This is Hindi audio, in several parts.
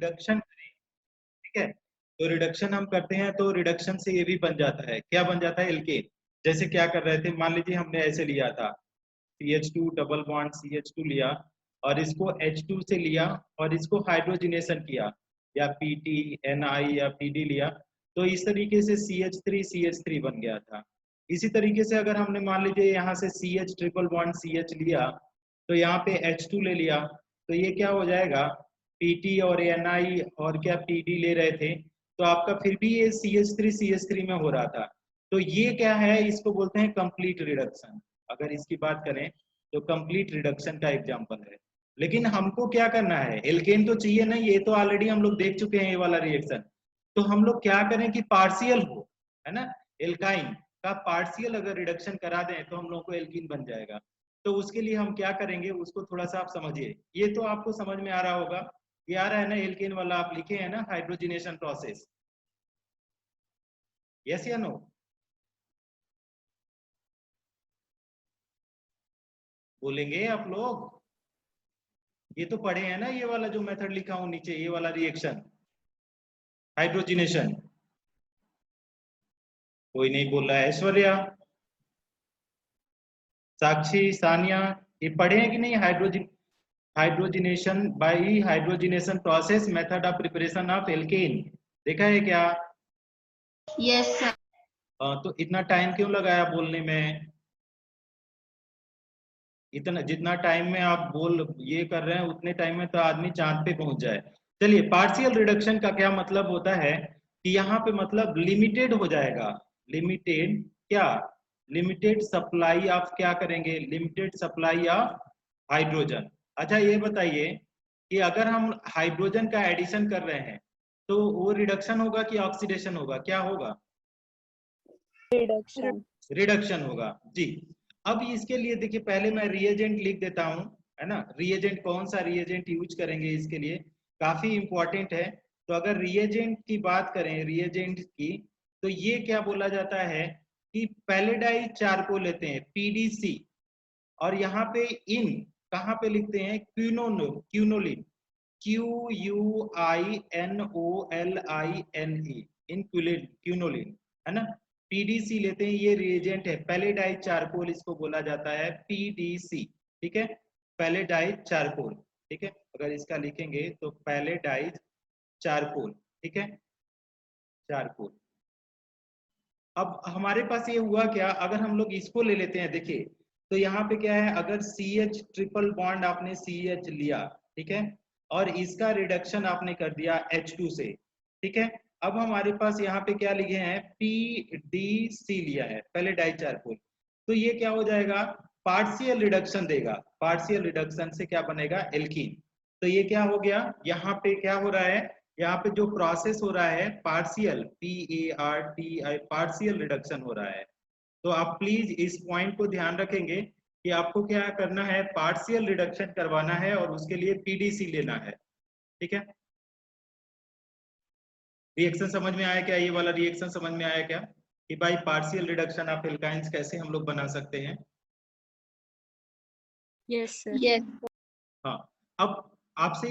रिडक्शन करें, ठीक है, तो रिडक्शन हम करते हैं तो रिडक्शन से ये भी बन जाता है, क्या बन जाता है, एल्केन। जैसे क्या कर रहे थे, मान लीजिए हमने ऐसे लिया था CH2 डबल बॉन्ड CH2 लिया और इसको H2 से लिया और इसको हाइड्रोजिनेशन किया, या PT NI या PD लिया, तो इस तरीके से CH3 बन गया था। इसी तरीके से अगर हमने मान लीजिए यहाँ से CH ट्रिपल बॉन्ड CH लिया, तो यहाँ पे H2 ले लिया, तो ये क्या हो जाएगा, PT और NI और क्या PD ले रहे थे, तो आपका फिर भी ये CH3 में हो रहा था। तो ये क्या है, इसको बोलते हैं कंप्लीट रिडक्शन। अगर इसकी बात करें तो कंप्लीट रिडक्शन का एग्जांपल है। लेकिन हमको क्या करना है, एल्केन तो चाहिए ना, ये तो ऑलरेडी हम लोग देख चुके हैं ये वाला रिएक्शन। तो हम लोग क्या करें कि पार्शियल हो, है ना, एल्काइन का पार्शियल अगर रिडक्शन करा दें तो हम लोग को एल्कीन बन जाएगा। तो उसके लिए हम क्या करेंगे, उसको थोड़ा सा आप समझिए। ये तो आपको समझ में आ रहा होगा, ये आ रहा है ना, एल्केन वाला आप लिखे हैं ना, हाइड्रोजिनेशन प्रोसेस, यस या नो? बोलेंगे आप लोग? ये तो पढ़े हैं ना, ये वाला जो मेथड लिखा हूं नीचे, ये वाला रिएक्शन हाइड्रोजिनेशन। कोई नहीं बोल रहा है, ऐश्वर्या, साक्षी, सानिया, ये पढ़े हैं कि नहीं, hydrogenation by hydrogenation process, method of preparation of alkane, देखा है क्या? Yes sir. तो इतना टाइम क्यों लगाया बोलने में? इतना जितना टाइम में आप बोल ये कर रहे हैं, उतने टाइम में तो आदमी चांद पे पहुंच जाए। चलिए, पार्शियल रिडक्शन का क्या मतलब होता है कि यहाँ पे मतलब लिमिटेड हो जाएगा, लिमिटेड क्या, लिमिटेड सप्लाई ऑफ, क्या करेंगे, लिमिटेड सप्लाई ऑफ हाइड्रोजन। अच्छा ये बताइए कि अगर हम हाइड्रोजन का एडिशन कर रहे हैं तो वो रिडक्शन होगा कि ऑक्सीडेशन होगा, क्या होगा? रिडक्शन। रिडक्शन होगा जी। अब इसके लिए देखिए, पहले मैं रिएजेंट लिख देता हूं, है ना, रिएजेंट कौन सा रिएजेंट यूज करेंगे इसके लिए, काफी इंपॉर्टेंट है। तो अगर रिएजेंट की बात करें, रिएजेंट की, तो ये क्या बोला जाता है कि पैलेडाइज चारकोल लेते हैं PDC, और यहाँ पे इन कहाँ पे लिखते हैं, क्यूनोलिन, QUINOLINE, इन क्यूनोलिन, है ना, PDC लेते हैं, ये रिएजेंट है, पैलेडाइज चारकोल इसको बोला जाता है, PDC, ठीक है, पैलेडाइज चारकोल, ठीक है, अगर इसका लिखेंगे तो पैलेडाइज चारकोल, ठीक है, चारकोल। अब हमारे पास ये हुआ क्या, अगर हम लोग इसको ले लेते हैं, देखिए तो यहाँ पे क्या है, अगर CH ट्रिपल बॉन्ड आपने CH लिया, ठीक है, और इसका रिडक्शन आपने कर दिया H2 से, ठीक है, अब हमारे पास यहाँ पे क्या लिखे हैं, PDC लिया है, पहले डाइचारकोल, तो ये क्या हो जाएगा, पार्शियल रिडक्शन देगा, पार्शियल रिडक्शन से क्या बनेगा, एल्कीन। तो ये क्या हो गया, यहाँ पे क्या हो रहा है, यहाँ पे जो प्रोसेस हो रहा है पार्शियल, PARTI, पार्शियल रिडक्शन हो रहा है। तो आप प्लीज इस पॉइंट को ध्यान रखेंगे कि आपको क्या करना है, पार्शियल रिडक्शन करवाना है और उसके लिए PDC लेना है, ठीक है। रिएक्शन समझ में आया क्या, ये वाला रिएक्शन समझ में आया क्या कि भाई पार्शियल रिडक्शन ऑफ एल्काइंस कैसे हम लोग बना सकते हैं? Yes sir. यस। हाँ, अब आपसे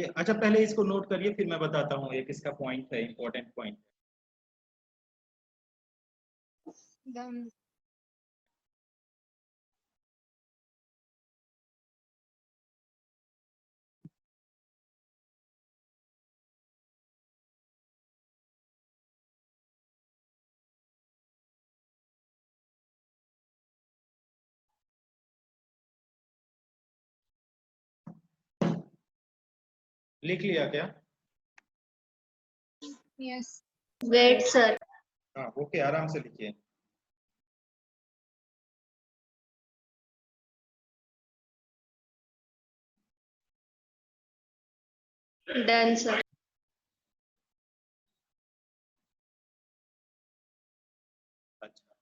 अच्छा पहले इसको नोट करिए, फिर मैं बताता हूँ एक इसका पॉइंट है, इंपॉर्टेंट पॉइंट। लिख लिया क्या? यस। Wait sir. हाँ ओके, आराम से लिखिए। Done sir. अच्छा,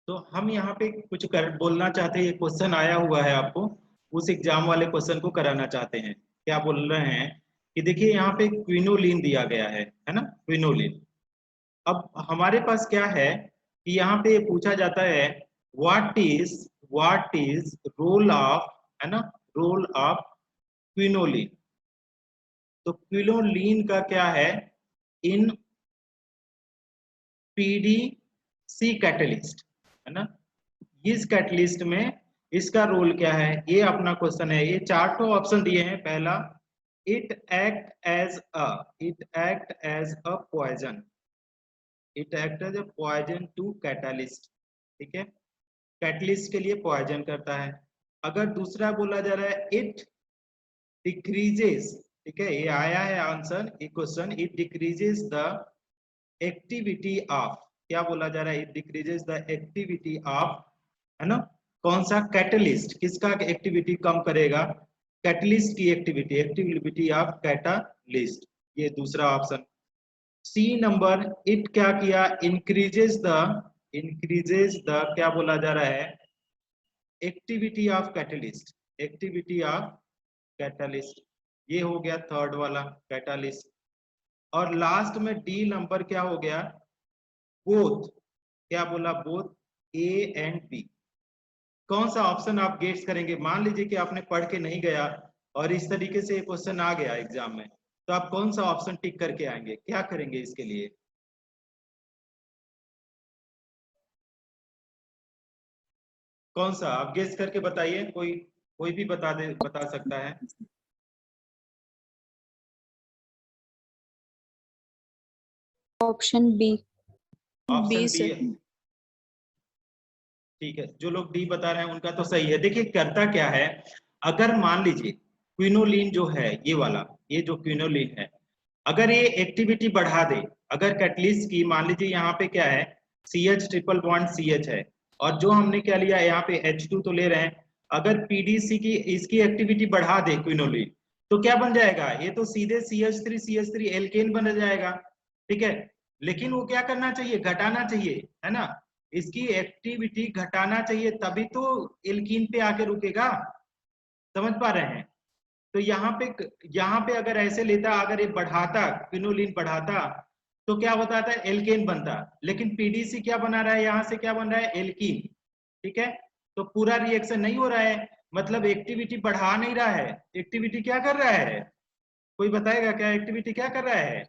तो हम यहाँ पे कुछ बोलना चाहते हैं, क्वेश्चन आया हुआ है आपको, उस एग्जाम वाले क्वेश्चन को कराना चाहते हैं। क्या बोल रहे हैं कि देखिए यहाँ पे क्विनोलिन दिया गया है ना, क्विनोलिन। अब हमारे पास क्या है कि यहाँ पे पूछा जाता है व्हाट इज रोल ऑफ, है ना, रोल ऑफ क्विनोलिन, तो क्विनोलिन का क्या है इन पीडीसी कैटलिस्ट, है ना। इस कैटलिस्ट में इसका रोल क्या है, ये अपना क्वेश्चन है। ये चार तो ऑप्शन दिए हैं। पहला, it act as a poison, it act as a poison to catalyst, ठीक है, कैटलिस्ट के लिए पॉइजन करता है। अगर दूसरा बोला जा रहा है इट डिक्रीजेस, ठीक है, ये आया है आंसर, ये question, it decreases the activity of, क्या बोला जा रहा है, it decreases the activity of, है ना, कौन सा, कैटलिस्ट, किसका एक्टिविटी कम करेगा, कैटलिस्ट की एक्टिविटी, एक्टिविटी ऑफ कैटलिस्ट, ये दूसरा ऑप्शन। सी नंबर, इट क्या किया, इंक्रीजेस द क्या बोला जा रहा है, activity of catalyst, activity of catalyst, ये हो गया थर्ड वाला कैटलिस्ट। और लास्ट में डी नंबर क्या हो गया, बोथ, क्या बोला, बोथ ए एंड बी। कौन सा ऑप्शन आप गेट्स करेंगे, मान लीजिए कि आपने पढ़ के नहीं गया और इस तरीके से क्वेश्चन आ गया एग्जाम में, तो आप कौन सा ऑप्शन टिक करके आएंगे, क्या करेंगे इसके लिए, कौन सा आप गेस करके बताइए, कोई कोई भी बता सकता है। Option B. Option B, sir. ठीक है, जो लोग डी बता रहे हैं उनका तो सही है। देखिए करता क्या है, अगर मान लीजिए क्विनोलिन जो है, ये वाला, ये जो क्विनोलिन है, अगर ये एक्टिविटी बढ़ा दे, अगर कैटलिस्ट की, मान लीजिए यहाँ पे क्या है, CH ट्रिपल बॉन्ड CH है, और जो हमने क्या लिया यहाँ पे H2 तो ले रहे हैं, अगर PDC की इसकी एक्टिविटी बढ़ा दे क्विनोलिन, तो क्या बन जाएगा, ये तो सीधे CH3 एल्केन बन जाएगा, ठीक है। लेकिन वो क्या करना चाहिए, घटाना चाहिए, है ना, इसकी एक्टिविटी घटाना चाहिए, तभी तो एल्कीन पे आके रुकेगा, समझ पा रहे हैं। तो यहाँ पे अगर ऐसे लेता, अगर ये बढ़ाता, क्विनोलिन बढ़ाता, तो क्या होता था, एल्केन बनता। लेकिन पीडीसी क्या बना रहा है, यहाँ से क्या बन रहा है, एल्कीन, ठीक है। तो पूरा रिएक्शन नहीं हो रहा है, मतलब एक्टिविटी बढ़ा नहीं रहा है, एक्टिविटी क्या कर रहा है, कोई बताएगा क्या, एक्टिविटी क्या कर रहा है,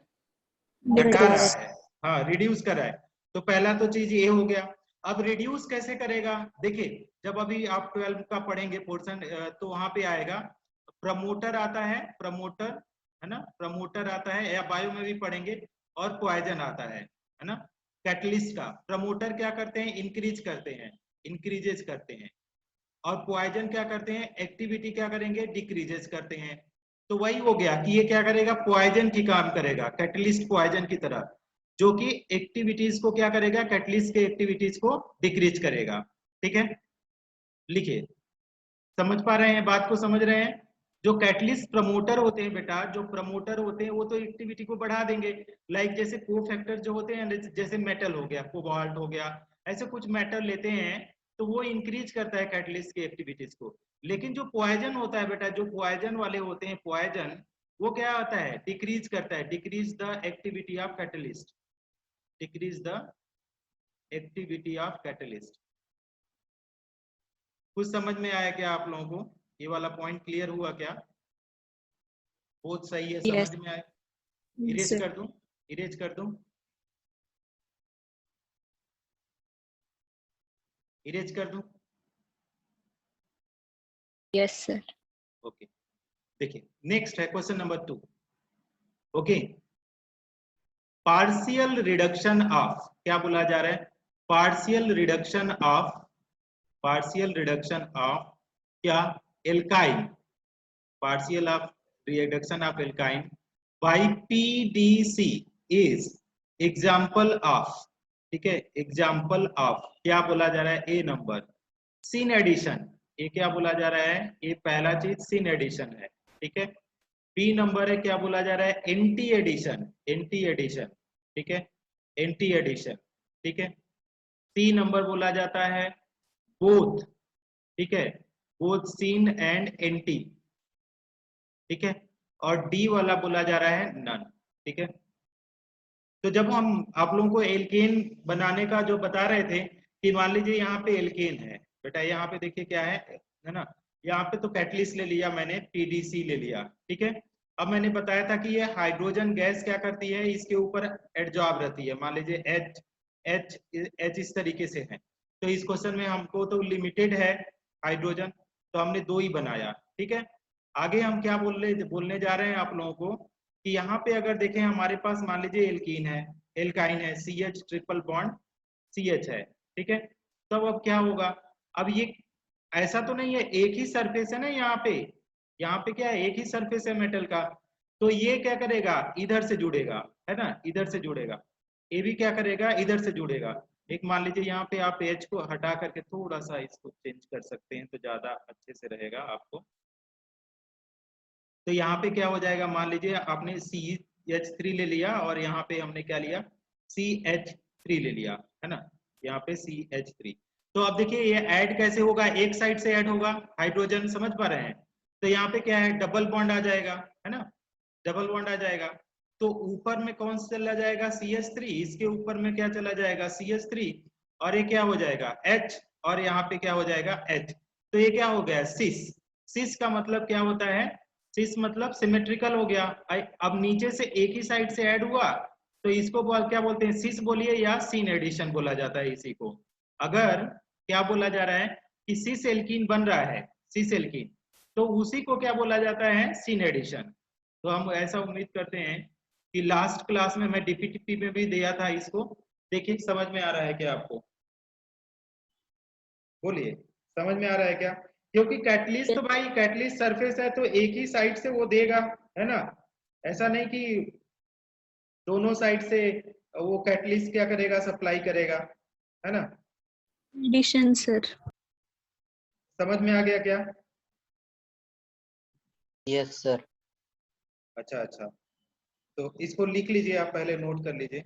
घटा रहा है, हाँ रिड्यूस कर रहा है। तो पहला तो चीज ये हो गया। अब रिड्यूस कैसे करेगा, देखिए जब अभी आप 12 का पढ़ेंगे पोर्शन, तो वहां पे आएगा प्रमोटर आता है, प्रमोटर, है ना, प्रमोटर आता है, या बायो में भी पढ़ेंगे, और पॉइजन आता है ना। कैटलिस्ट का प्रमोटर क्या करते हैं, इंक्रीज करते हैं, इंक्रीजेस करते हैं, और पॉइजन क्या करते हैं, एक्टिविटी क्या करेंगे, डिक्रीजेस करते हैं। तो वही हो गया कि ये क्या करेगा, पॉइजन की काम करेगा, कैटलिस्ट पॉइजन की तरह, जो कि एक्टिविटीज को क्या करेगा, कैटलिस्ट के एक्टिविटीज को डिक्रीज करेगा, ठीक है। लिखिए, समझ पा रहे हैं, बात को समझ रहे हैं। जो कैटलिस्ट प्रमोटर होते हैं बेटा, जो प्रमोटर होते हैं वो तो एक्टिविटी को बढ़ा देंगे, लाइक जैसे कोफैक्टर जो होते हैं, जैसे मेटल हो गया, कोबाल्ट हो गया, ऐसे कुछ मेटल लेते हैं, तो वो इंक्रीज करता है कैटलिस्ट की एक्टिविटीज को। लेकिन जो पॉइजन होता है बेटा, जो पॉइजन वाले होते हैं, पॉइजन, वो क्या होता है, डिक्रीज करता है, decrease the activity of catalyst, decrease the activity of catalyst. कुछ समझ में आया क्या आप लोगों को, ये वाला पॉइंट क्लियर हुआ क्या, बहुत सही है, समझ में आया। इरेज कर दूं, इरेज कर दूं, इरेज कर दूं, यस सर। ओके। देखिए नेक्स्ट है question number 2, okay. Partial reduction of, क्या बोला जा रहा है, partial reduction of, partial reduction of क्या, alkyne, partial of reduction of alkyne by PDC is example of, ठीक है, example of क्या बोला जा रहा है, ए नंबर सिन एडिशन, ये क्या बोला जा रहा है, ये पहला चीज सिन एडिशन है, ठीक है। बी नंबर है, क्या बोला जा रहा है, एंटी एडिशन, एंटी एडिशन, ठीक है, एंटी एडिशन, ठीक है। सी नंबर बोला जाता है बोथ, ठीक है, बोथ सिन एंड एंटी, ठीक है। और डी वाला बोला जा रहा है नन, ठीक है। तो जब हम आप लोगों को एल्केन बनाने का जो बता रहे थे, कि मान लीजिए यहाँ पे एल्केन है बेटा, यहाँ पे देखिए क्या है ना, यहाँ पे तो कैटलिस्ट ले लिया मैंने, पीडीसी ले लिया, ठीक है। अब मैंने बताया था कि ये हाइड्रोजन गैस क्या करती है, इसके ऊपर एडजॉर्ब रहती है। मान लीजिए एच एच एच इस तरीके से है, तो इस क्वेश्चन में हमको तो लिमिटेड है हाइड्रोजन, तो हमने 2 ही बनाया। ठीक है, आगे हम क्या बोलने जा रहे हैं आप लोगों को कि यहाँ पे अगर देखें हमारे पास मान लीजिए एल्कीन है, एल्काइन है, CH ट्रिपल बॉन्ड CH है। ठीक है, तब अब क्या होगा, अब ये ऐसा तो नहीं है, एक ही सरफेस है ना यहाँ पे क्या है, एक ही सरफेस है मेटल का, तो ये क्या करेगा, इधर से जुड़ेगा, है ना, इधर से जुड़ेगा, ये भी क्या करेगा, इधर से जुड़ेगा। एक मान लीजिए यहाँ पे आप H को हटा करके थोड़ा सा इसको चेंज कर सकते हैं तो ज्यादा अच्छे से रहेगा आपको। तो यहाँ पे क्या हो जाएगा, मान लीजिए आपने CH3 ले लिया और यहाँ पे हमने क्या लिया, CH3 ले लिया, है ना, यहाँ पे CH3। तो अब देखिए ये ऐड कैसे होगा, एक साइड से ऐड होगा हाइड्रोजन, समझ पा रहे हैं, तो यहाँ पे क्या है, डबल बॉन्ड आ जाएगा, है ना, डबल बॉन्ड आ जाएगा। तो ऊपर में कौन सा चला जाएगा, CH3, इसके ऊपर में क्या चला जाएगा, CH3, और ये क्या हो जाएगा H, और यहाँ पे क्या हो जाएगा H। तो ये क्या हो गया, सिस। सिस का मतलब क्या होता है, सिस मतलब सिमेट्रिकल हो गया। अब नीचे से एक ही साइड से ऐड हुआ तो इसको क्या बोलते हैं, सिस बोलिए या सीन एडिशन बोला जाता है इसी को। अगर क्या बोला जा रहा है कि सिस एल्कीन बन रहा है, सिस एल्कीन, तो उसी को क्या बोला जाता है, सीन एडिशन। तो हम ऐसा उम्मीद करते हैं कि लास्ट क्लास में मैं डीपीटीपी में भी दिया था इसको, देखिए समझ में आ रहा है क्या आपको, बोलिए समझ में आ रहा है क्या, क्योंकि कैटलिस्ट तो भाई कैटलिस्ट सरफेस है तो एक ही साइड से वो देगा, है ना, ऐसा नहीं कि दोनों साइड से वो कैटलिस्ट क्या करेगा, सप्लाई करेगा, है ना। Addition sir. समझ में आ गया क्या, यस सर। अच्छा अच्छा, तो इसको लिख लीजिए, आप पहले नोट कर लीजिए।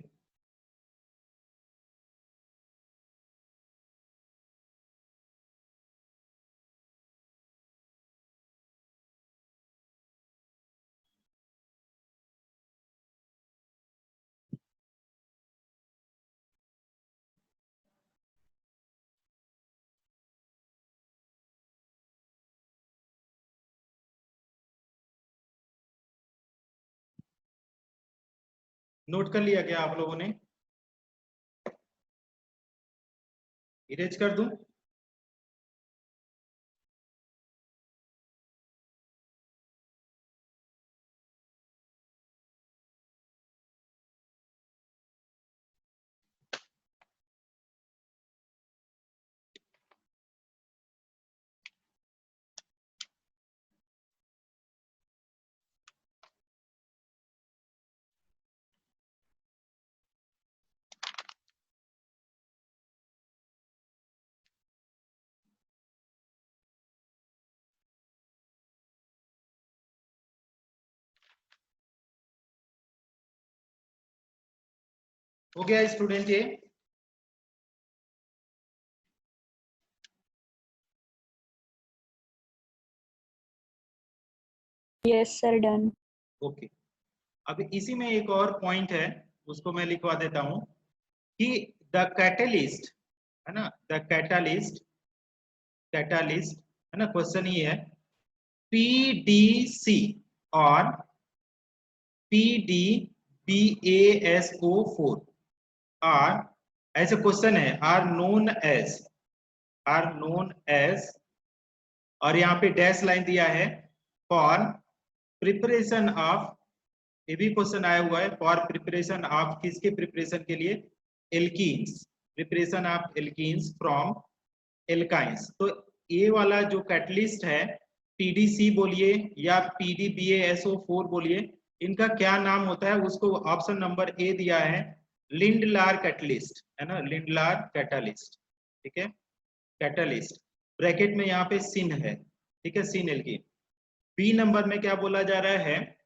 नोट कर लिया क्या आप लोगों ने, इरेज कर दूं, हो गया स्टूडेंट ये, यस सर, डन। ओके। अब इसी में एक और पॉइंट है, उसको मैं लिखवा देता हूं कि द कैटलिस्ट, है ना, द कैटलिस्ट, कैटलिस्ट, है ना, क्वेश्चन ये है PDC और PDBASO4 आर, ऐसे क्वेश्चन है, आर नोन एज, और यहाँ पे डैश लाइन दिया है फॉर प्रिपरेशन ऑफ, ये भी क्वेश्चन आया हुआ है, फॉर प्रिपरेशन ऑफ, किसके प्रिपरेशन के लिए, alkenes, preparation of alkenes from alkynes. तो ये वाला जो कैटलिस्ट है, PDC बोलिए या PDBASO4 बोलिए, इनका क्या नाम होता है, उसको ऑप्शन नंबर ए दिया है, लिंडलार कैटलिस्ट, है ना, लिंडलार कैटलिस्ट। ठीक है, कैटलिस्ट, ब्रैकेट में यहाँ पे सिन है, ठीक है, सिन एल्कीन। बी नंबर में क्या बोला जा रहा है,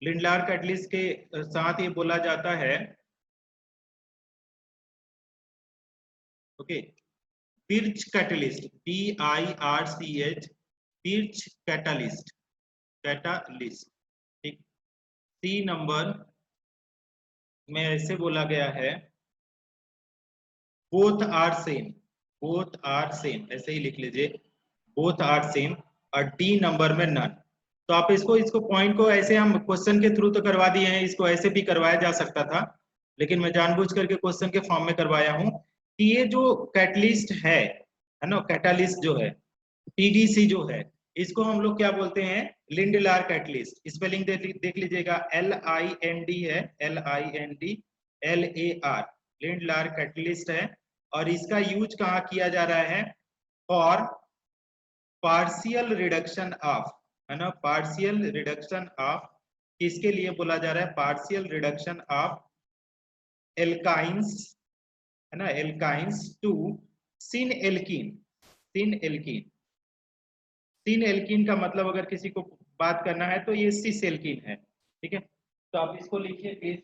लिंडलार कैटलिस्ट के साथ ये बोला जाता है, okay, Birch catalyst, BIRCH, Birch catalyst, catalyst. ठीक, सी नंबर में ऐसे बोला गया है, both are same, both are same, ऐसे ही लिख लीजिए, बोथ आर सेम, और डी नंबर में नन। तो आप इसको इसको पॉइंट को ऐसे हम क्वेश्चन के थ्रू तो करवा दिए हैं, इसको ऐसे भी करवाया जा सकता था, लेकिन मैं जानबूझ करके क्वेश्चन के फॉर्म में करवाया हूं कि ये जो कैटलिस्ट है ना, कैटालिस्ट जो है, टीडीसी जो है, इसको हम लोग क्या बोलते हैं, लिंडलार कैटलिस्ट। स्पेलिंग देख लीजिएगा, LIND है, LINDLAR, लिंडलार कैटलिस्ट है। और इसका यूज कहाँ किया जा रहा है, फॉर पार्शियल रिडक्शन ऑफ, है ना, पार्शियल रिडक्शन ऑफ, किसके लिए बोला जा रहा है, पार्शियल रिडक्शन ऑफ एल्काइंस, है ना, alkynes to syn alkene. Syn alkene, syn alkene का मतलब अगर किसी को बात करना है तो ये सिस एल्कीन है, ठीक है। तो आप इसको लिखिए प्लीज।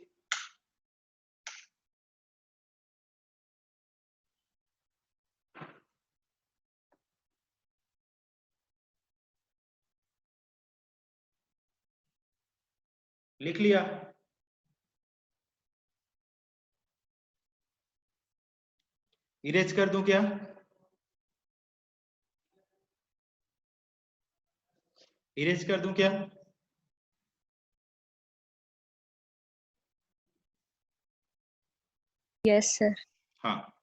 लिख लिया? इरेज कर दूं क्या? इरेज कर दूं क्या? Yes, sir. हाँ,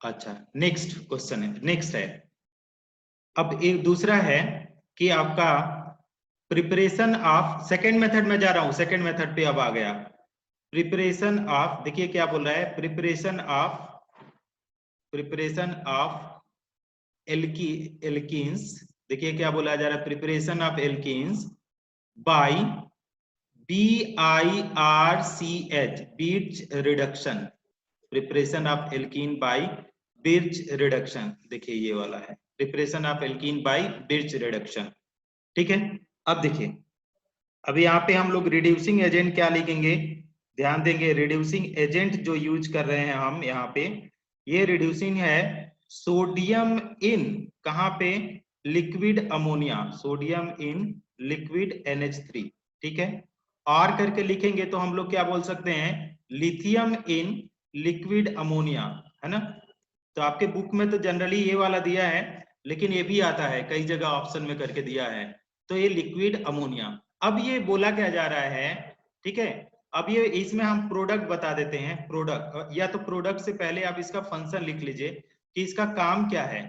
अच्छा, नेक्स्ट क्वेश्चन है, नेक्स्ट है। अब एक दूसरा है कि आपका प्रिपरेशन ऑफ, सेकेंड मेथड में जा रहा हूं, सेकेंड मेथड पे अब आ गया। प्रिपरेशन ऑफ, देखिए क्या बोल रहा है, प्रिपरेशन ऑफ एल्कीन्स, देखिए क्या बोला जा रहा है, preparation of alkenes by BIRCH, Birch reduction, preparation of alkene by Birch reduction, देखिए ये वाला है, preparation of alkene by Birch reduction, ठीक है। अब देखिए, अब यहाँ पे हम लोग रिड्यूसिंग एजेंट क्या लिखेंगे, ध्यान देंगे, रिड्यूसिंग एजेंट जो यूज कर रहे हैं हम यहाँ पे, ये रिड्यूसिंग है सोडियम इन, कहाँ पे, liquid ammonia, sodium in liquid NH3, ठीक है। और करके लिखेंगे तो हम लोग क्या बोल सकते हैं, लिथियम इन लिक्विड अमोनिया, है ना। तो आपके बुक में तो जनरली ये वाला दिया है, लेकिन ये भी आता है कई जगह ऑप्शन में करके दिया है, तो ये लिक्विड अमोनिया। अब ये बोला क्या जा रहा है, ठीक है। अब ये इसमें हम प्रोडक्ट बता देते हैं, प्रोडक्ट, या तो प्रोडक्ट से पहले आप इसका फंक्शन लिख लीजिए कि इसका काम क्या है।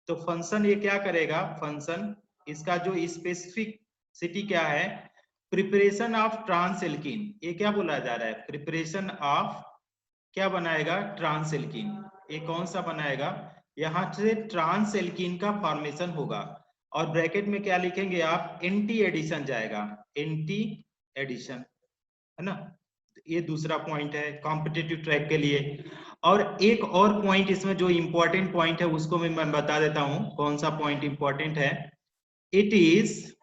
तो फंक्शन ये क्या करेगा, फंक्शन इसका जो स्पेसिफिक सिटी क्या है, प्रिपरेशन ऑफ ट्रांस एल्कीन, ये क्या बोला जा रहा है, प्रिपरेशन ऑफ क्या बनाएगा, ट्रांस एल्कीन। ये कौन सा बनाएगा, यहां से ट्रांस एल्कीन का फॉर्मेशन होगा, और ब्रैकेट में क्या लिखेंगे आप, एंटी एडिशन जाएगा, एंटी एडिशन, है ना। ये दूसरा पॉइंट है कॉम्पिटिटिव ट्रैक के लिए। और एक और पॉइंट इसमें जो इंपॉर्टेंट पॉइंट है उसको मैं बता देता हूं, कौन सा पॉइंट इंपॉर्टेंट है, इट इज,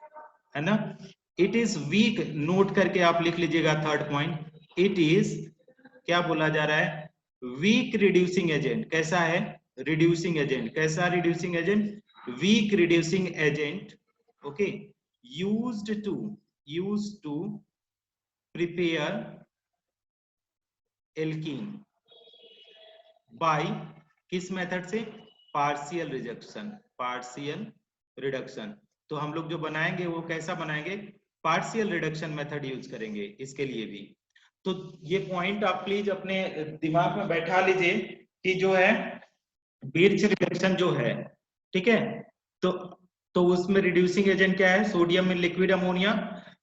है ना, इट इज वीक, नोट करके आप लिख लीजिएगा थर्ड पॉइंट, इट इज, क्या बोला जा रहा है, वीक रिड्यूसिंग एजेंट, कैसा है, रिड्यूसिंग एजेंट, कैसा reducing agent, weak reducing agent, okay, used to prepare alkene by, किस मेथड से, पार्शियल रिजेक्शन, पार्शियल रिडक्शन। तो हम लोग जो बनाएंगे वो कैसा बनाएंगे, पार्शियल रिडक्शन मेथड यूज करेंगे इसके लिए भी। तो ये पॉइंट आप प्लीज अपने दिमाग में बैठा लीजिए कि जो है बिर्च रिडक्शन जो है, ठीक है, तो उसमें रिड्यूसिंग एजेंट क्या है, सोडियम में लिक्विड अमोनिया।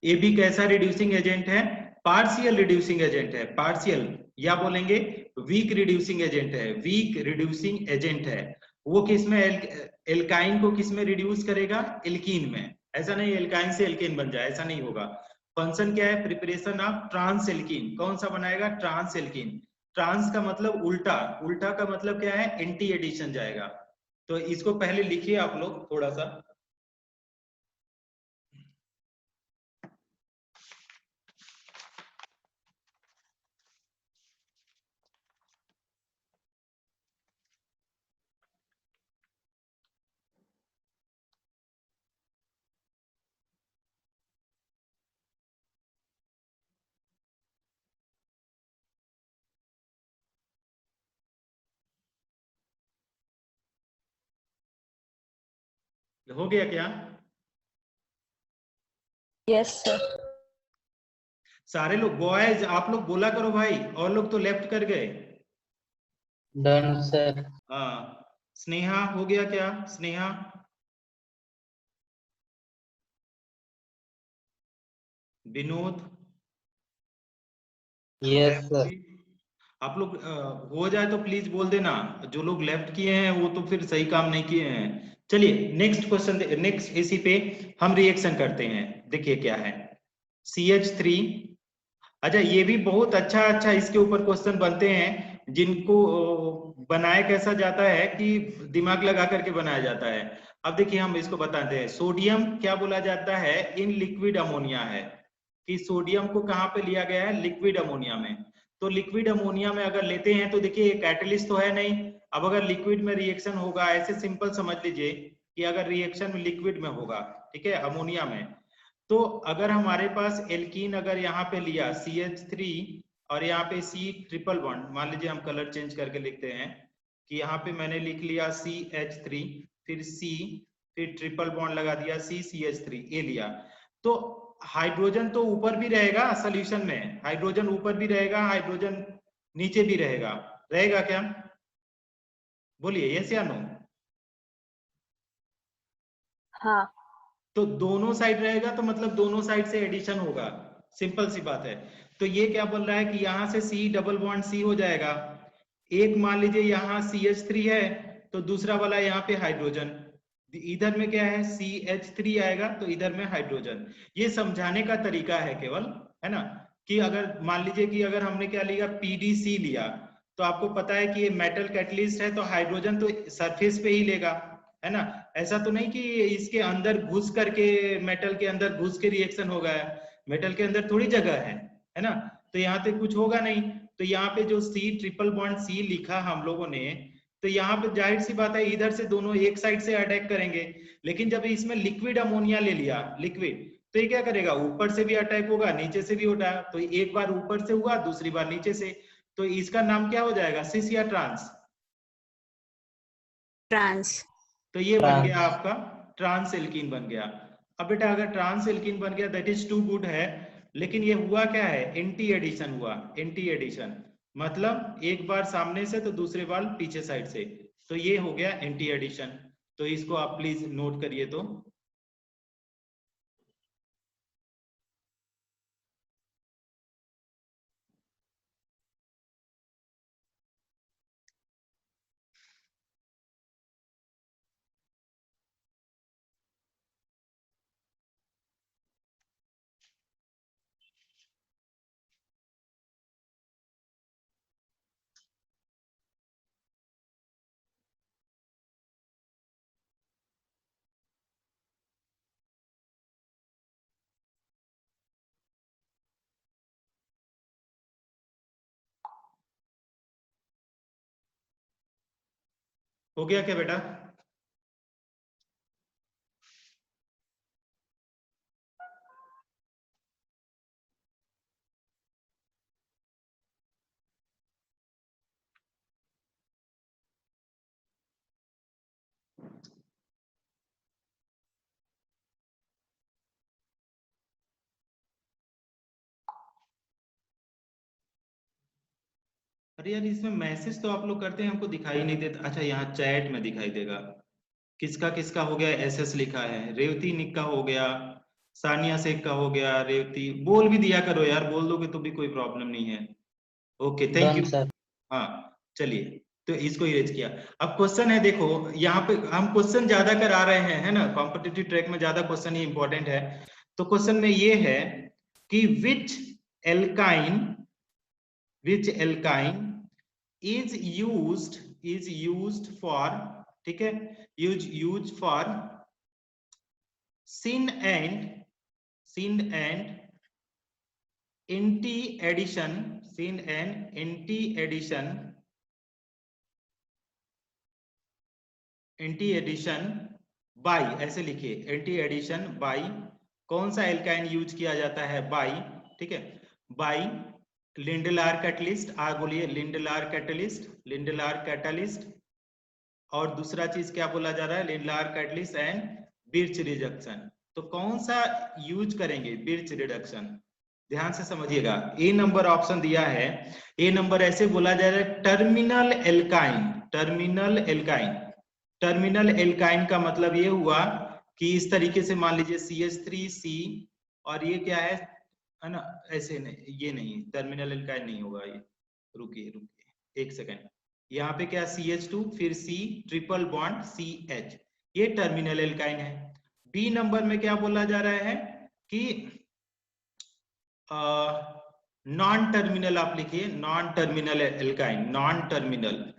ये भी कैसा रिड्यूसिंग एजेंट है, पार्शियल रिड्यूसिंग एजेंट है, पार्शियल, या बोलेंगे वीक रिड्यूसिंग एजेंट है, वीक रिड्यूसिंग एजेंट है। वो किसमें, एल्काइन को किसमें रिड्यूस करेगा, एल्कीन में। ऐसा नहीं एल्काइन से एल्कीन बन जाए, ऐसा नहीं होगा। फंक्शन क्या है, प्रिपरेशन ऑफ ट्रांस एल्कीन, कौन सा बनाएगा, ट्रांस एल्कीन। ट्रांस का मतलब उल्टा, उल्टा का मतलब क्या है, एंटी एडिशन जाएगा। तो इसको पहले लिखिए आप लोग थोड़ा सा। हो गया क्या? Yes, sir. सारे लोग बॉयज आप लोग बोला करो भाई, और लोग तो लेफ्ट कर गए। Done sir. हाँ, स्नेहा हो गया क्या? Sneha, Vinod, yes sir. आप लोग हो जाए तो प्लीज बोल देना। जो लोग लेफ्ट किए हैं वो तो फिर सही काम नहीं किए हैं। चलिए नेक्स्ट क्वेश्चन, नेक्स्ट इसी पे हम रिएक्शन करते हैं। देखिए क्या है, CH3। अच्छा, ये भी बहुत अच्छा इसके ऊपर क्वेश्चन बनते हैं, जिनको बनाया कैसा जाता है कि दिमाग लगा करके बनाया जाता है। अब देखिए हम इसको बताते हैं। सोडियम क्या बोला जाता है? इन लिक्विड अमोनिया है, कि सोडियम को कहाँ पे लिया गया है? लिक्विड अमोनिया में। तो लिक्विड अमोनिया में अगर लेते हैं तो देखिए कैटलिस्ट तो है नहीं। अब अगर लिक्विड में रिएक्शन होगा, ऐसे सिंपल समझ लीजिए कि अगर रिएक्शन लिक्विड में होगा, ठीक है, अमोनिया में, तो अगर हमारे पास एल्कीन अगर यहाँ पे लिया CH3 और यहाँ पे C ट्रिपल बॉन्ड, मान लीजिए हम कलर चेंज करके लिखते हैं कि यहाँ पे मैंने लिख लिया CH3, फिर C, फिर ट्रिपल बॉन्ड लगा दिया CCH3, ये लिया। तो हाइड्रोजन तो ऊपर भी रहेगा सोल्यूशन में, हाइड्रोजन ऊपर भी रहेगा, हाइड्रोजन नीचे भी रहेगा। रहेगा क्या? बोलिए यस या नो। हाँ. तो दोनों साइड रहेगा तो मतलब दोनों साइड से एडिशन होगा, सिंपल सी बात है। तो ये क्या बोल रहा है कि यहाँ से C डबल बॉन्ड C हो जाएगा। एक मान लीजिए यहाँ CH3 है तो दूसरा वाला यहाँ पे हाइड्रोजन, इधर में क्या है CH3 आएगा तो इधर में हाइड्रोजन। ये समझाने का तरीका है केवल, है ना, कि अगर मान लीजिए कि अगर हमने क्या लिया, PDC लिया, तो आपको पता है कि ये मेटल कैटलिस्ट है तो हाइड्रोजन तो सरफेस पे ही लेगा, है ना। ऐसा तो नहीं कि इसके अंदर घुस करके, मेटल के अंदर घुस के रिएक्शन होगा, मेटल के अंदर थोड़ी जगह है ना। तो यहाँ पे कुछ होगा नहीं। तो यहाँ पे जो C ट्रिपल बॉन्ड C लिखा हम लोगों ने, तो यहाँ पे जाहिर सी बात है इधर से दोनों एक साइड से अटैक करेंगे। लेकिन जब इसमें लिक्विड अमोनिया ले लिया, लिक्विड, तो ये क्या करेगा, ऊपर से भी अटैक होगा, नीचे से भी होता है। तो एक बार ऊपर से हुआ, दूसरी बार नीचे से, तो इसका नाम क्या हो जाएगा? सिस या ट्रांस? Trans. तो ये बन ट्रांस। गया आपका ट्रांस एल्कीन बन गया। अब बेटा अगर ट्रांस एल्कीन बन गया दैट इज टू गुड है, लेकिन ये हुआ क्या है? एंटी एडिशन हुआ। एंटी एडिशन मतलब एक बार सामने से तो दूसरे बार पीछे साइड से, तो ये हो गया एंटी एडिशन। तो इसको आप प्लीज नोट करिए। तो हो गया क्या बेटा? अरे यार इसमें मैसेज तो आप लोग करते हैं, हमको दिखाई नहीं देता। अच्छा यहाँ चैट में दिखाई देगा। किसका किसका हो गया? SS लिखा है, रेवती निक का हो गया, सानिया शेख का हो गया। रेवती बोल भी दिया करो यार, बोल दोगे तो भी कोई प्रॉब्लम नहीं है। Okay thank done you. Sir. हाँ चलिए, तो इसको इरेज किया। अब क्वेश्चन है, देखो यहाँ पे हम क्वेश्चन ज्यादा करा रहे हैं, है ना, कॉम्पिटिटिव ट्रैक में ज्यादा क्वेश्चन ही इंपॉर्टेंट है। तो क्वेश्चन में ये है कि विच एल्काइन is used for, ठीक है, use for sin and anti addition, sin and anti addition by, ऐसे लिखिए एंटी एडिशन बाई, कौन सा एल्काइन यूज किया जाता है? बाई, ठीक है, बाई लिंडलार कैटलिस्ट। आ बोलिए लिंडलार कैटलिस्ट, लिंडलार कैटलिस्ट। और दूसरा चीज क्या बोला जा रहा है? Lindlar catalyst and birch reduction. तो कौन सा यूज करेंगे बिर्च रिडक्शन? ध्यान से समझिएगा, ए नंबर ऑप्शन दिया है, ए नंबर ऐसे बोला जा रहा है terminal alkyne. Terminal alkyne, terminal alkyne का मतलब ये हुआ कि इस तरीके से मान लीजिए CH3C, और ये क्या है ना, ऐसे नहीं, ये नहीं, टर्मिनल एल्काइन नहीं होगा ये। रुकिए रुकिए एक सेकेंड, यहाँ पे क्या CH2 फिर C ट्रिपल बॉन्ड CH, ये टर्मिनल एल्काइन है। बी नंबर में क्या बोला जा रहा है कि नॉन टर्मिनल, आप लिखिए non terminal alkyne, non terminal,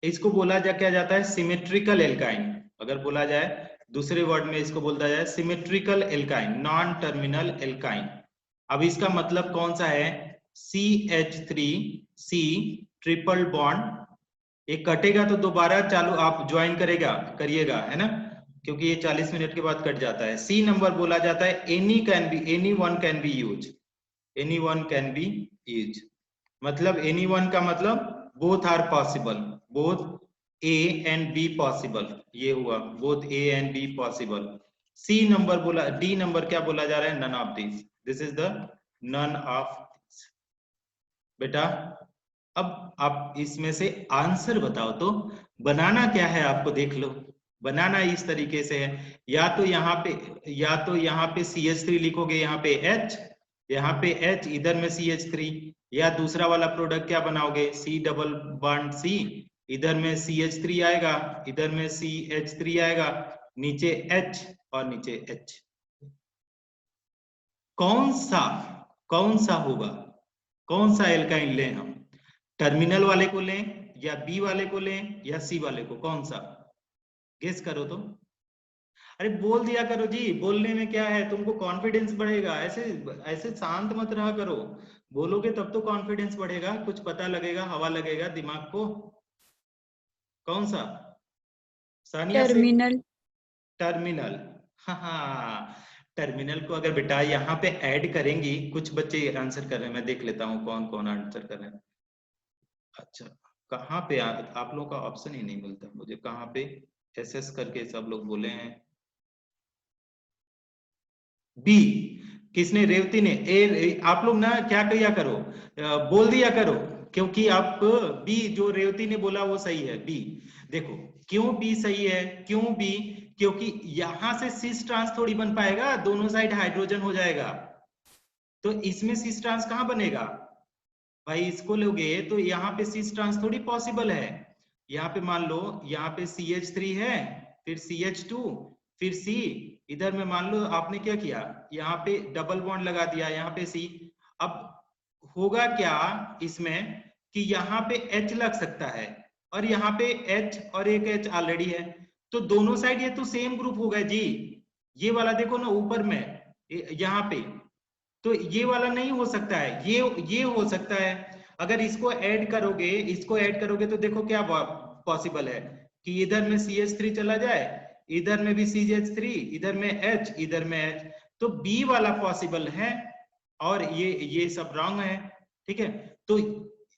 इसको बोला जा क्या जाता है सिमेट्रिकल एल्काइन। अगर बोला जाए दूसरे वर्ड में इसको बोलता जाए symmetrical alkyne, non terminal alkyne. अब इसका मतलब कौन सा है, CH3C ट्रिपल बॉन्ड, एक कटेगा तो दोबारा चालू आप ज्वाइन करिएगा, है ना, क्योंकि ये 40 मिनट के बाद कट जाता है। सी नंबर बोला जाता है any one can be use, any one can be use, मतलब एनी वन का मतलब both are possible, both A and B possible, ये हुआ both A and B possible. C number बोला, डी नंबर क्या बोला जा रहा है, none of this, this is the none of this. बेटा अब आप इसमें से आंसर बताओ तो, बनाना क्या है आपको देख लो, बनाना इस तरीके से है, या तो यहाँ पे CH3 लिखोगे, यहाँ पे H, इधर में CH3, या दूसरा वाला प्रोडक्ट क्या बनाओगे C डबल बॉन्ड C, इधर में CH3 आएगा, इधर में CH3 आएगा, नीचे H और नीचे H। कौन सा होगा, कौन सा एल्काइन लें हम, टर्मिनल वाले को लें या बी वाले को लें या सी वाले को, कौन सा, गेस करो तो। अरे बोल दिया करो जी, बोलने में क्या है, तुमको कॉन्फिडेंस बढ़ेगा, ऐसे शांत मत रहा करो, बोलोगे तब तो कॉन्फिडेंस बढ़ेगा, कुछ पता लगेगा, हवा लगेगा दिमाग को। कौन सा सानिया से? टर्मिनल, हाँ टर्मिनल को अगर बेटा यहाँ पे ऐड करेंगी, कुछ बच्चे आंसर कर रहे हैं, मैं देख लेता हूँ कौन कौन आंसर कर रहे हैं। अच्छा कहाँ पे आप लोगों का ऑप्शन ही नहीं मिलता मुझे, कहाँ पे SS करके सब लोग बोले हैं। बी, किसने, रेवती ने। आप लोग ना क्या किया करो, बोल दिया करो, क्योंकि आप बी जो रेवती ने बोला वो सही है, बी। देखो क्यों बी सही है, क्यों बी, क्योंकि यहां से सिस ट्रांस थोड़ी बन पाएगा, दोनों साइड हाइड्रोजन हो जाएगा, तो इसमें सिस ट्रांस कहां बनेगा भाई, इसको लोगे तो यहाँ पे सिस ट्रांस थोड़ी पॉसिबल है। यहाँ पे मान लो यहाँ पे CH3 है, फिर CH2, फिर C, इधर में मान लो आपने क्या किया, यहाँ पे डबल बॉन्ड लगा दिया, यहाँ पे C। अब होगा क्या इसमें कि यहाँ पे H लग सकता है, और यहाँ पे H और एक H ऑलरेडी है, तो दोनों साइड ये तो सेम ग्रुप होगा जी। ये वाला देखो ना ऊपर में यहाँ पे, तो ये वाला नहीं हो सकता है, ये हो सकता है। अगर इसको ऐड करोगे तो देखो क्या पॉसिबल है कि इधर में CH3 चला जाए, इधर में भी CH3, इधर में H, इधर में H, तो B वाला पॉसिबल है, और ये सब रॉन्ग है, ठीक है। तो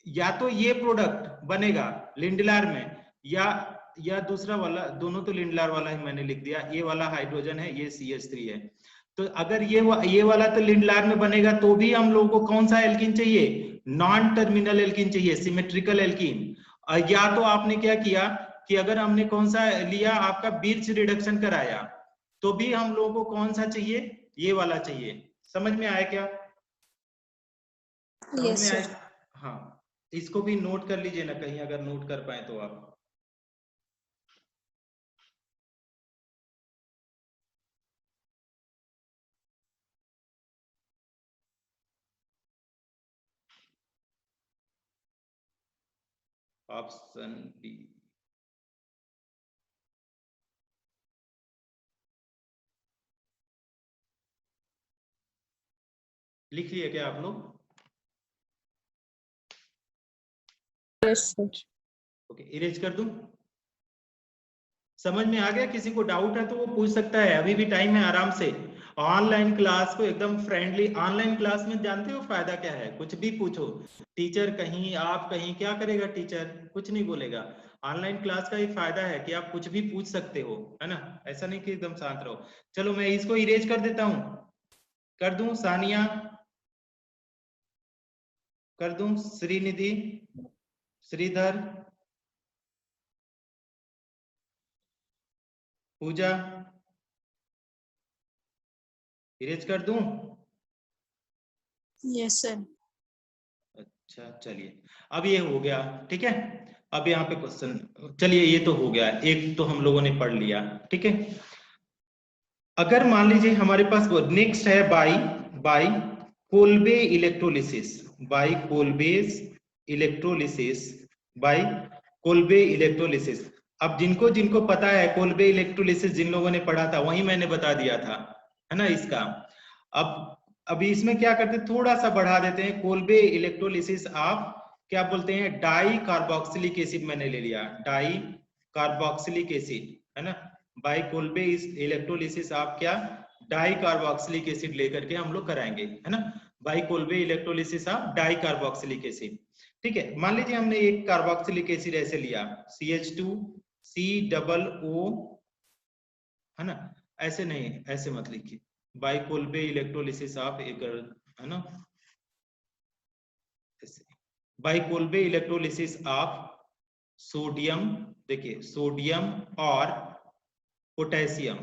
या तो ये प्रोडक्ट बनेगा लिंडलार में, या दूसरा वाला, दोनों तो लिंडलार वाला ही मैंने लिख दिया, ये वाला हाइड्रोजन है, ये CH3 है। तो अगर ये वाला तो लिंडलार में बनेगा, तो भी हम लोगों को कौन सा एल्कीन चाहिए, नॉन टर्मिनल एल्कीन चाहिए, सिमेट्रिकल एल्कीन। या तो आपने क्या किया कि अगर हमने कौन सा लिया, आपका बिर्च रिडक्शन कराया, तो भी हम लोगों को कौन सा चाहिए, ये वाला चाहिए। समझ में आया क्या? समझ में आया? हाँ, इसको भी नोट कर लीजिए ना कहीं, अगर नोट कर पाए तो आप। ऑप्शन बी, लिख लिए क्या आप लोग? Yes sir. ओके, इरेज कर दूं? समझ में आ गया? किसी को डाउट है तो वो पूछ सकता है, अभी भी टाइम है आराम से। ऑनलाइन क्लास को एकदम फ्रेंडली, ऑनलाइन क्लास में जानते हो फायदा क्या है, कुछ भी पूछो, टीचर कहीं आप कहीं, क्या करेगा टीचर, कुछ नहीं बोलेगा। ऑनलाइन क्लास का ये फायदा है कि आप कुछ भी पूछ सकते हो, है ना, ऐसा नहीं कि एकदम शांत रहो। चलो मैं इसको इरेज कर देता हूं, कर दूं सानिया, कर दूं श्रीनिधि, श्रीधर, पूजा, इरेज कर दूं? Yes sir. अच्छा चलिए, अब ये हो गया, ठीक है। अब यहाँ पे क्वेश्चन, चलिए ये तो हो गया, एक तो हम लोगों ने पढ़ लिया, ठीक है। अगर मान लीजिए हमारे पास वो नेक्स्ट है by Kolbe electrolysis, by Kolbe's electrolysis, by Kolbe electrolysis. अब जिनको जिनको पता है कोल्बे इलेक्ट्रोलिसिस, जिन लोगों ने पढ़ा था वही मैंने बता दिया था, है ना इसका। अब अभी इसमें क्या करते हैं, थोड़ा सा बढ़ा देते हैं। कोल्बे इलेक्ट्रोलिसिस आप क्या बोलते हैं, डाई कार्बोक्सिलिक एसिड मैंने ले लिया, डाई कार्बोक्सिलिक एसिड, है ना। बाई कोल्बे इलेक्ट्रोलिसिस आप क्या, डाई कार्बोक्सिलिक एसिड लेकर के हम लोग कराएंगे, है ना। बाई कोल्बे इलेक्ट्रोलिसिस आप डाई कार्बोक्सिलिक एसिड, ठीक है। मान लीजिए हमने एक कार्बोक्सिलिक एसिड ऐसे लिया CH2COO, है ना, ऐसे नहीं, ऐसे मत लिखिए, बाई कोल्बे इलेक्ट्रोलिसिस आप एक, है ना, ऐसे by Kolbe electrolysis of sodium, देखिए सोडियम और पोटेशियम,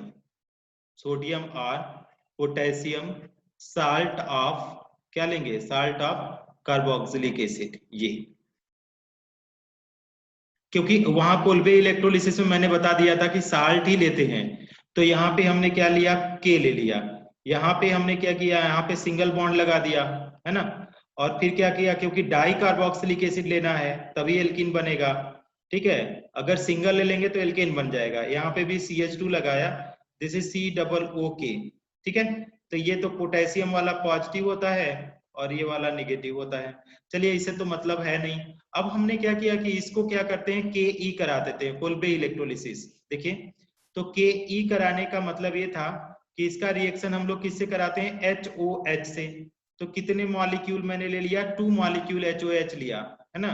सोडियम और पोटेशियम साल्ट ऑफ, क्या लेंगे, साल्ट ऑफ कार्बोक्सिलिक एसिड, ये। क्योंकि वहां कोल्बे इलेक्ट्रोलिसिस में मैंने बता दिया था कि साल्ट ही लेते हैं, तो यहाँ पे हमने क्या लिया, के ले लिया। यहाँ पे हमने क्या किया, यहाँ पे सिंगल बॉन्ड लगा दिया, है ना। और फिर क्या किया, क्योंकि डाई कार्बोक्सिलिक एसिड लेना है तभी एल्कीन बनेगा, ठीक है। अगर सिंगल ले लेंगे तो एल्केन बन जाएगा। यहाँ पे भी CH2 लगाया, दिस इज COO, ठीक है। तो ये तो पोटेशियम वाला पॉजिटिव होता है और ये वाला निगेटिव होता है। चलिए इससे तो मतलब है नहीं। अब हमने क्या किया कि इसको क्या करते हैं, के करा देते हैं, कोल्बे इलेक्ट्रोलिसिस। देखिए तो के कराने का मतलब ये था कि इसका रिएक्शन हम लोग किससे कराते हैं, HOH से। तो कितने मॉलिक्यूल मैंने ले लिया, 2 मॉलिक्यूल HOH लिया, है ना।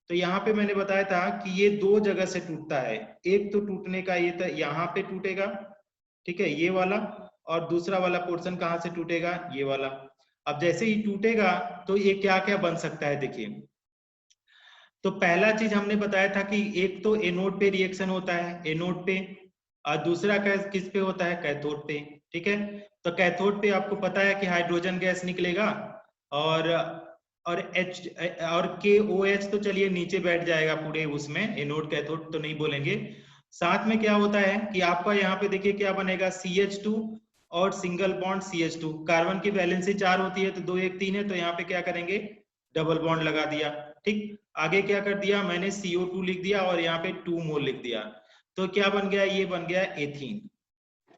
तो यहाँ पे मैंने बताया था कि ये 2 जगह से टूटता है। एक तो टूटने का ये था, यहाँ पे टूटेगा, ठीक है, ये वाला। और दूसरा वाला पोर्शन कहाँ से टूटेगा, ये वाला। अब जैसे ही टूटेगा तो ये क्या क्या बन सकता है, देखिए। तो पहला चीज हमने बताया था कि एक तो एनोड पे रिएक्शन होता है, एनोड पे, और दूसरा किस पे होता है, कैथोड पे, ठीक है। तो कैथोड पे आपको पता है कि हाइड्रोजन गैस निकलेगा, और KOH तो चलिए नीचे बैठ जाएगा पूरे उसमें, एनोड कैथोड तो नहीं बोलेंगे। साथ में क्या होता है कि आपका यहाँ पे देखिए क्या बनेगा, CH2 और सिंगल बॉन्ड CH2, कार्बन की वैलेंसी 4 होती है तो 2 1 3 है, तो यहाँ पे क्या करेंगे, डबल बॉन्ड लगा दिया, ठीक। आगे क्या कर दिया मैंने, CO2 लिख दिया और यहाँ पे 2 मोल लिख दिया। तो क्या बन गया, ये बन गया एथीन,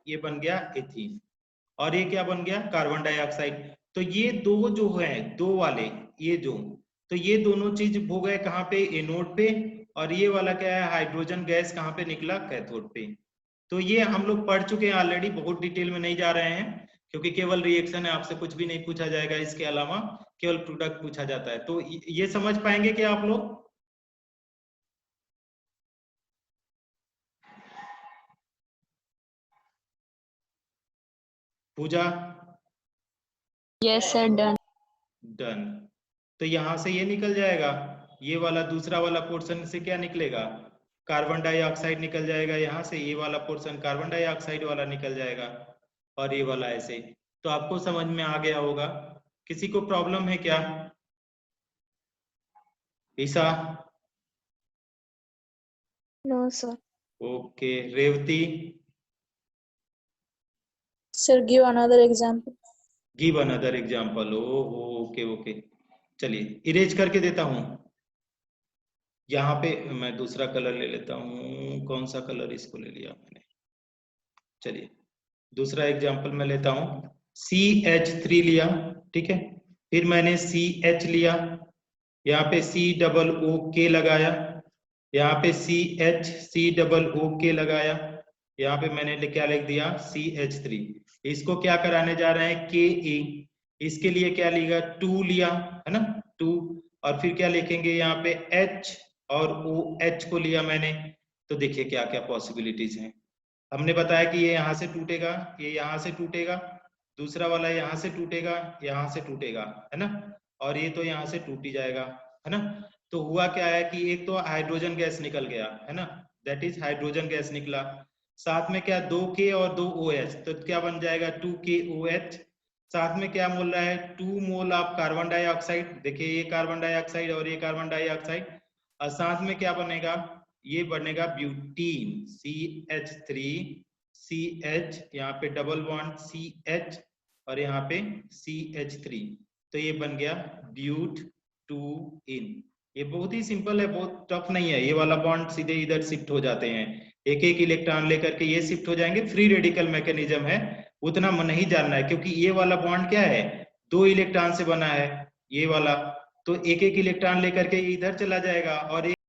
ये बन गया एथीन। और ये क्या बन गया, कार्बन डाइऑक्साइड। तो ये दो जो है, दो वाले, ये जो, तो ये दोनों चीज हो गए कहाँ पे, एनोड पे। और ये वाला क्या है, हाइड्रोजन गैस कहाँ पे निकला, कैथोड पे। तो ये हम लोग पढ़ चुके हैं ऑलरेडी, बहुत डिटेल में नहीं जा रहे हैं, क्योंकि केवल रिएक्शन है, आपसे कुछ भी नहीं पूछा जाएगा इसके अलावा, केवल प्रोडक्ट पूछा जाता है। तो ये समझ पाएंगे क्या आप लोग? पूजा, यस सर, डन। डन। तो यहां से ये निकल जाएगा, ये वाला दूसरा वाला पोर्शन से क्या निकलेगा, कार्बन डाइऑक्साइड निकल जाएगा। यहाँ से ये वाला पोर्शन कार्बन डाइऑक्साइड वाला निकल जाएगा, और ये वाला ऐसे। तो आपको समझ में आ गया होगा। किसी को प्रॉब्लम है क्या? Isa? No sir. Okay, Revathi? Sir give another example. Give another example. Okay okay, चलिए इरेज करके देता हूं। यहाँ पे मैं दूसरा कलर ले लेता हूँ, कौन सा कलर इसको ले लिया मैंने, चलिए दूसरा एग्जांपल मैं लेता हूँ। CH3 लिया, ठीक है, फिर मैंने CH लिया, यहाँ पे COO लगाया, यहाँ पे COO लगाया, यहाँ पे मैंने क्या लिख दिया, CH3। इसको क्या कराने जा रहे हैं, Ke। इसके लिए क्या लिया, 2 लिया, है ना, 2। और फिर क्या लिखेंगे यहाँ पे H, और OH को लिया मैंने, तो देखिए क्या क्या पॉसिबिलिटीज हैं। हमने बताया कि ये यहाँ से टूटेगा, ये यहाँ से टूटेगा, दूसरा वाला यहाँ से टूटेगा, यहाँ से टूटेगा, है ना, और ये तो यहाँ से टूट ही जाएगा, है ना। तो हुआ क्या है कि एक तो हाइड्रोजन गैस निकल गया, है ना, दैट इज हाइड्रोजन गैस निकला, साथ में क्या 2K और 2 OH, तो क्या बन जाएगा 2KOH। साथ में क्या बोल रहा है 2 मोल ऑफ कार्बन डाइऑक्साइड, देखिए ये कार्बन डाइऑक्साइड और ये कार्बन डाइऑक्साइड, और साथ में क्या बनेगा, ये बनेगा ब्यूटीन CH3 CH, यहाँ पे डबल बॉन्ड CH और यहाँ पे CH3, तो ये बन गया ब्यूट 2इन। ये बहुत ही सिंपल है, बहुत टफ नहीं है, ये वाला बॉन्ड सीधे इधर शिफ्ट हो जाते हैं, एक एक इलेक्ट्रॉन लेकर के ये शिफ्ट हो जाएंगे, फ्री रेडिकल मैकेनिज्म है, उतना नहीं जानना है, क्योंकि ये वाला बॉन्ड क्या है 2 इलेक्ट्रॉन से बना है ये वाला, तो एक एक इलेक्ट्रॉन लेकर के इधर चला जाएगा और